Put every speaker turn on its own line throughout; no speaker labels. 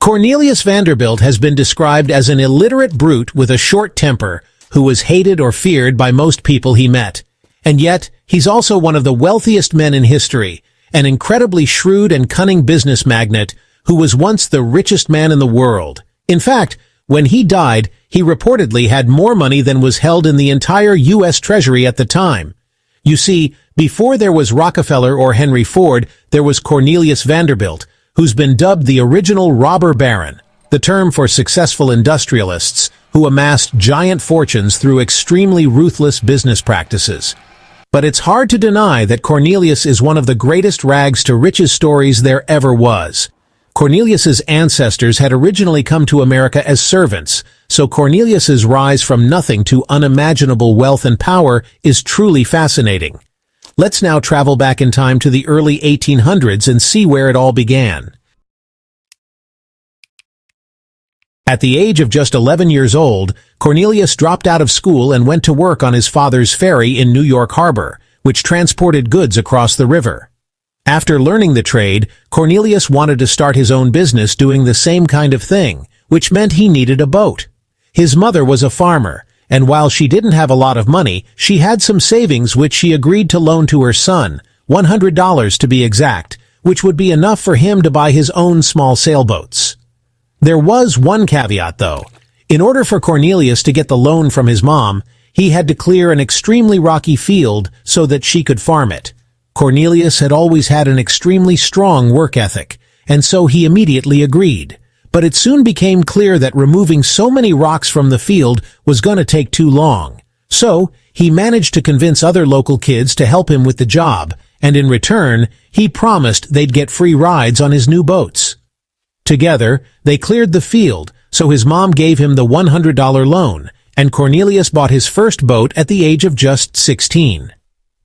Cornelius Vanderbilt has been described as an illiterate brute with a short temper who was hated or feared by most people he met. And yet, he's also one of the wealthiest men in history, an incredibly shrewd and cunning business magnate who was once the richest man in the world. In fact, when he died, he reportedly had more money than was held in the entire U.S. Treasury at the time. You see, before there was Rockefeller or Henry Ford, there was Cornelius Vanderbilt, who's been dubbed the original robber baron, the term for successful industrialists who amassed giant fortunes through extremely ruthless business practices. But it's hard to deny that Cornelius is one of the greatest rags to riches stories there ever was. Cornelius's ancestors had originally come to America as servants, so Cornelius's rise from nothing to unimaginable wealth and power is truly fascinating. Let's now travel back in time to the early 1800s and see where it all began. At the age of just 11 years old, Cornelius dropped out of school and went to work on his father's ferry in New York Harbor, which transported goods across the river. After learning the trade, Cornelius wanted to start his own business doing the same kind of thing, which meant he needed a boat. His mother was a farmer, and while she didn't have a lot of money, she had some savings which she agreed to loan to her son, $100 to be exact, which would be enough for him to buy his own small sailboats. There was one caveat, though. In order for Cornelius to get the loan from his mom, he had to clear an extremely rocky field so that she could farm it. Cornelius had always had an extremely strong work ethic, and so he immediately agreed. But it soon became clear that removing so many rocks from the field was going to take too long. So, he managed to convince other local kids to help him with the job, and in return, he promised they'd get free rides on his new boats. Together, they cleared the field, so his mom gave him the $100 loan, and Cornelius bought his first boat at the age of just 16.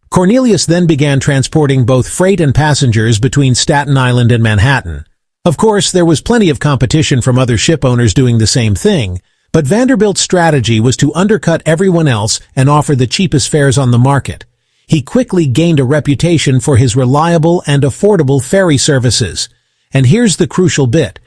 Cornelius then began transporting both freight and passengers between Staten Island and Manhattan. Of course, there was plenty of competition from other ship owners doing the same thing, but Vanderbilt's strategy was to undercut everyone else and offer the cheapest fares on the market. He quickly gained a reputation for his reliable and affordable ferry services. And here's the crucial bit.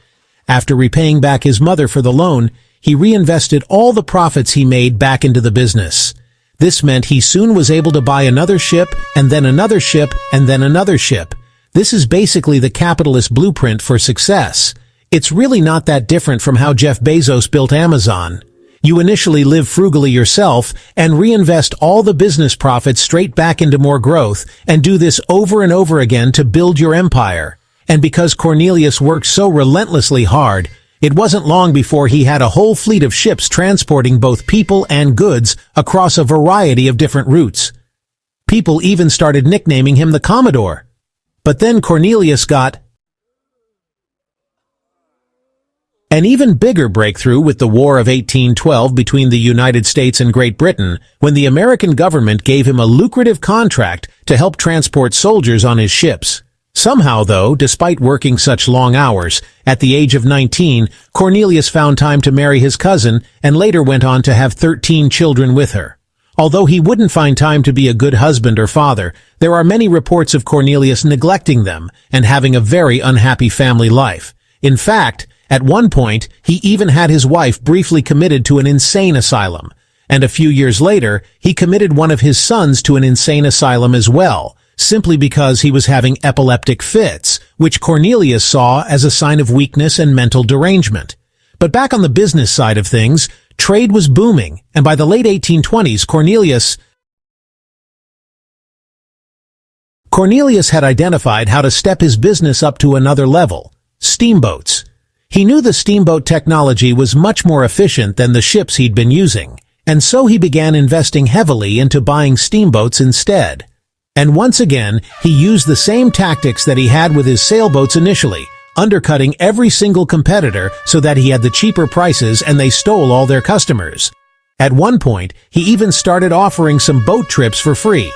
After repaying back his mother for the loan, he reinvested all the profits he made back into the business. This meant he soon was able to buy another ship, and then another ship, and then another ship. This is basically the capitalist blueprint for success. It's really not that different from how Jeff Bezos built Amazon. You initially live frugally yourself and reinvest all the business profits straight back into more growth, and do this over and over again to build your empire. And because Cornelius worked so relentlessly hard, it wasn't long before he had a whole fleet of ships transporting both people and goods across a variety of different routes. People even started nicknaming him the Commodore. But then Cornelius got an even bigger breakthrough with the War of 1812 between the United States and Great Britain, when the American government gave him a lucrative contract to help transport soldiers on his ships. Somehow, though, despite working such long hours, at the age of 19, Cornelius found time to marry his cousin and later went on to have 13 children with her. Although he wouldn't find time to be a good husband or father, there are many reports of Cornelius neglecting them and having a very unhappy family life. In fact, at one point, he even had his wife briefly committed to an insane asylum. And a few years later, he committed one of his sons to an insane asylum as well, simply because he was having epileptic fits, which Cornelius saw as a sign of weakness and mental derangement. But back on the business side of things, trade was booming, and by the late 1820s, Cornelius had identified how to step his business up to another level: steamboats. He knew the steamboat technology was much more efficient than the ships he'd been using, and so he began investing heavily into buying steamboats instead. And once again, he used the same tactics that he had with his sailboats initially, undercutting every single competitor so that he had the cheaper prices and they stole all their customers. At one point, he even started offering some boat trips for free.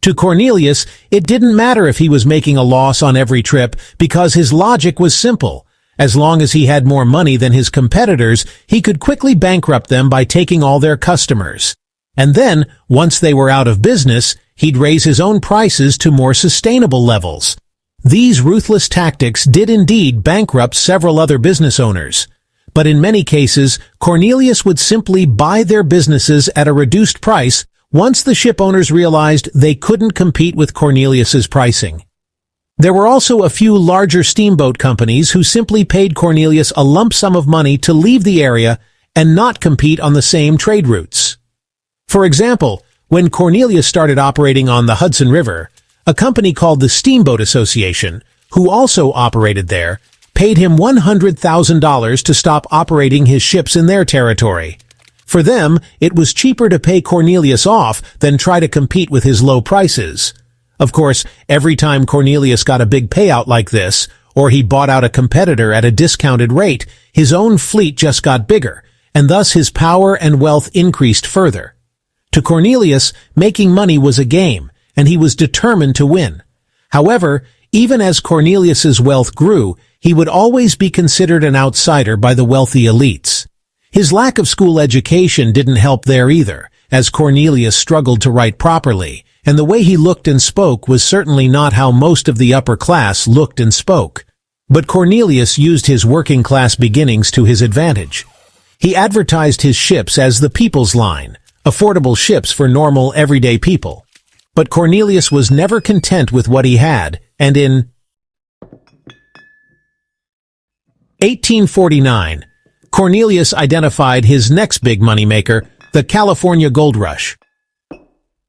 To Cornelius, it didn't matter if he was making a loss on every trip because his logic was simple. As long as he had more money than his competitors, he could quickly bankrupt them by taking all their customers. And then, once they were out of business, he'd raise his own prices to more sustainable levels. These ruthless tactics did indeed bankrupt several other business owners. But in many cases, Cornelius would simply buy their businesses at a reduced price once the ship owners realized they couldn't compete with Cornelius's pricing. There were also a few larger steamboat companies who simply paid Cornelius a lump sum of money to leave the area and not compete on the same trade routes. For example, when Cornelius started operating on the Hudson River, a company called the Steamboat Association, who also operated there, paid him $100,000 to stop operating his ships in their territory. For them, it was cheaper to pay Cornelius off than try to compete with his low prices. Of course, every time Cornelius got a big payout like this, or he bought out a competitor at a discounted rate, his own fleet just got bigger, and thus his power and wealth increased further. To Cornelius, making money was a game, and he was determined to win. However, even as Cornelius's wealth grew, he would always be considered an outsider by the wealthy elites. His lack of school education didn't help there either, as Cornelius struggled to write properly, and the way he looked and spoke was certainly not how most of the upper class looked and spoke. But Cornelius used his working-class beginnings to his advantage. He advertised his ships as the People's Line, affordable ships for normal, everyday people. But Cornelius was never content with what he had, and in 1849, Cornelius identified his next big moneymaker, the California Gold Rush.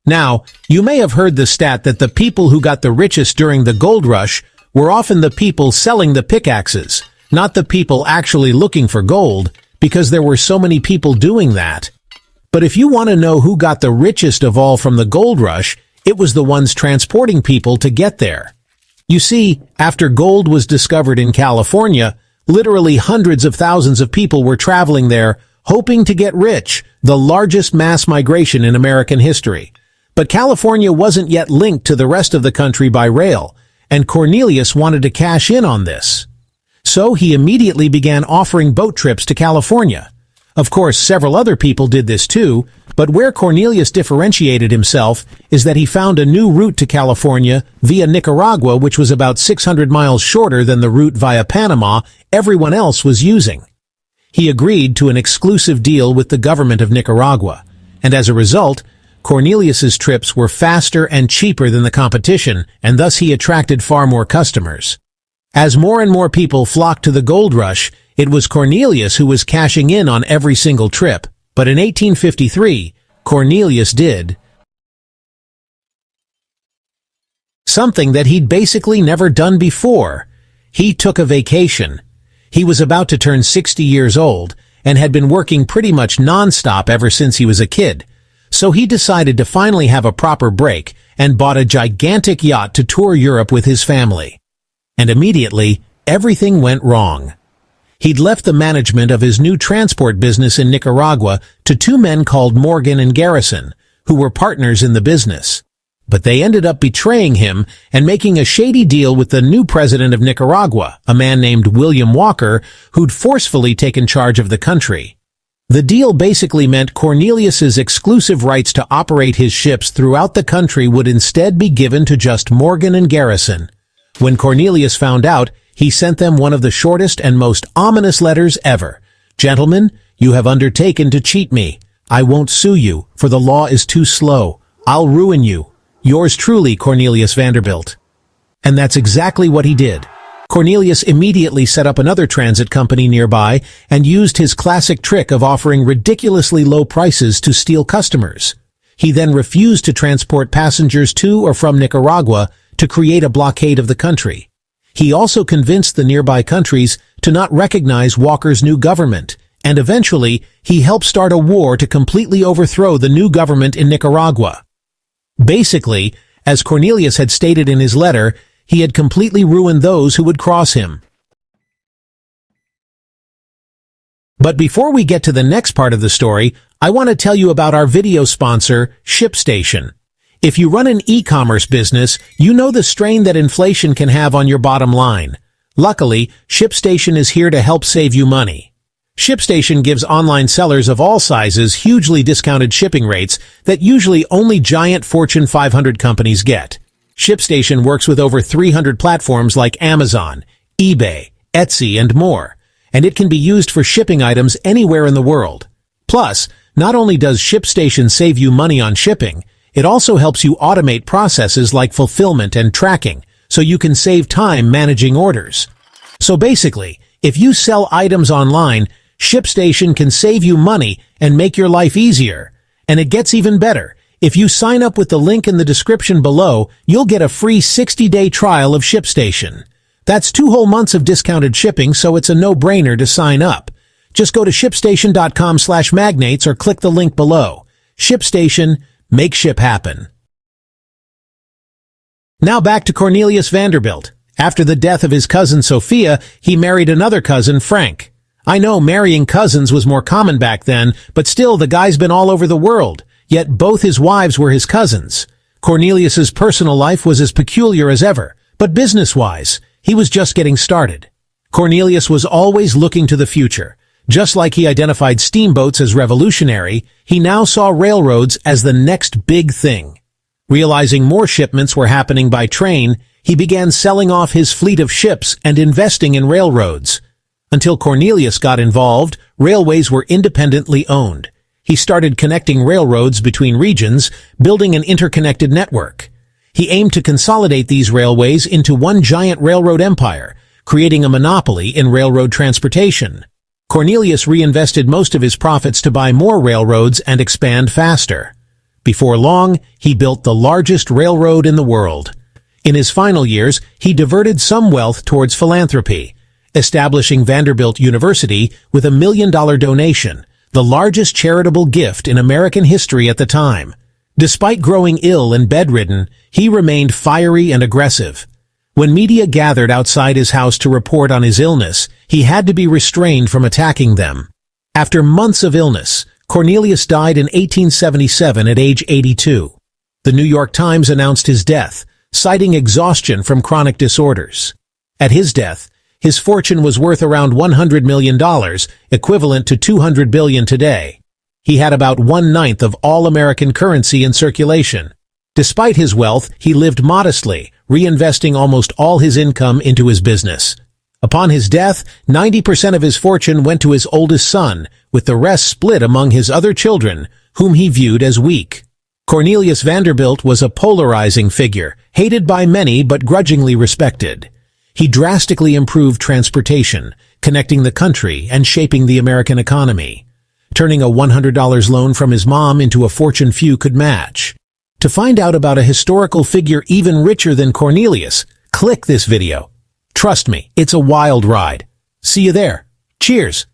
Now, you may have heard the stat that the people who got the richest during the gold rush were often the people selling the pickaxes, not the people actually looking for gold, because there were so many people doing that. But if you want to know who got the richest of all from the gold rush, it was the ones transporting people to get there. You see, after gold was discovered in California, literally hundreds of thousands of people were traveling there, hoping to get rich, the largest mass migration in American history. But California wasn't yet linked to the rest of the country by rail, and Cornelius wanted to cash in on this. So he immediately began offering boat trips to California. Of course, several other people did this too, but where Cornelius differentiated himself is that he found a new route to California via Nicaragua, which was about 600 miles shorter than the route via Panama everyone else was using. He agreed to an exclusive deal with the government of Nicaragua, and as a result, Cornelius's trips were faster and cheaper than the competition, and thus he attracted far more customers. As more and more people flocked to the gold rush, it was Cornelius who was cashing in on every single trip. But in 1853, Cornelius did something that he'd basically never done before. He took a vacation. He was about to turn 60 years old and had been working pretty much non-stop ever since he was a kid. So he decided to finally have a proper break and bought a gigantic yacht to tour Europe with his family. And immediately, everything went wrong. He'd left the management of his new transport business in Nicaragua to two men called Morgan and Garrison, who were partners in the business. But they ended up betraying him and making a shady deal with the new president of Nicaragua, a man named William Walker, who'd forcefully taken charge of the country. The deal basically meant Cornelius's exclusive rights to operate his ships throughout the country would instead be given to just Morgan and Garrison. When Cornelius found out, he sent them one of the shortest and most ominous letters ever. "Gentlemen, you have undertaken to cheat me. I won't sue you, for the law is too slow. I'll ruin you. Yours truly, Cornelius Vanderbilt." And that's exactly what he did. Cornelius immediately set up another transit company nearby and used his classic trick of offering ridiculously low prices to steal customers. He then refused to transport passengers to or from Nicaragua to create a blockade of the country. He also convinced the nearby countries to not recognize Walker's new government, and eventually he helped start a war to completely overthrow the new government in Nicaragua. Basically, as Cornelius had stated in his letter, he had completely ruined those who would cross him. But before we get to the next part of the story, I want to tell you about our video sponsor, ShipStation. If you run an e-commerce business, you know the strain that inflation can have on your bottom line. Luckily, ShipStation is here to help save you money. ShipStation gives online sellers of all sizes hugely discounted shipping rates that usually only giant Fortune 500 companies get. ShipStation works with over 300 platforms like Amazon, eBay, Etsy, and more, and it can be used for shipping items anywhere in the world. Plus, not only does ShipStation save you money on shipping, it also helps you automate processes like fulfillment and tracking, so you can save time managing orders. So basically, if you sell items online, ShipStation can save you money and make your life easier. And it gets even better. If you sign up with the link in the description below, you'll get a free 60-day trial of ShipStation. That's 2 whole months of discounted shipping, so it's a no-brainer to sign up. Just go to shipstation.com/magnates or click the link below. ShipStation, make ship happen. Now back to Cornelius Vanderbilt. After the death of his cousin Sophia, he married another cousin, Frank. I know marrying cousins was more common back then, but still the guy's been all over the world. Yet both his wives were his cousins. Cornelius's personal life was as peculiar as ever, but business-wise, he was just getting started. Cornelius was always looking to the future. Just like he identified steamboats as revolutionary, he now saw railroads as the next big thing. Realizing more shipments were happening by train, he began selling off his fleet of ships and investing in railroads. Until Cornelius got involved, railways were independently owned. He started connecting railroads between regions, building an interconnected network. He aimed to consolidate these railways into one giant railroad empire, creating a monopoly in railroad transportation. Cornelius reinvested most of his profits to buy more railroads and expand faster. Before long, he built the largest railroad in the world. In his final years, he diverted some wealth towards philanthropy, establishing Vanderbilt University with $1 million donation, the largest charitable gift in American history at the time. Despite growing ill and bedridden, he remained fiery and aggressive. When media gathered outside his house to report on his illness, he had to be restrained from attacking them. After months of illness, Cornelius died in 1877 at age 82. The New York Times announced his death, citing exhaustion from chronic disorders. At his death, his fortune was worth around $100 million, equivalent to $200 billion today. He had about 1/9 of all American currency in circulation. Despite his wealth, he lived modestly, reinvesting almost all his income into his business. Upon his death, 90% of his fortune went to his oldest son, with the rest split among his other children, whom he viewed as weak. Cornelius Vanderbilt was a polarizing figure, hated by many but grudgingly respected. He drastically improved transportation, connecting the country and shaping the American economy, turning a $100 loan from his mom into a fortune few could match. To find out about a historical figure even richer than Cornelius, click this video. Trust me, it's a wild ride. See you there. Cheers!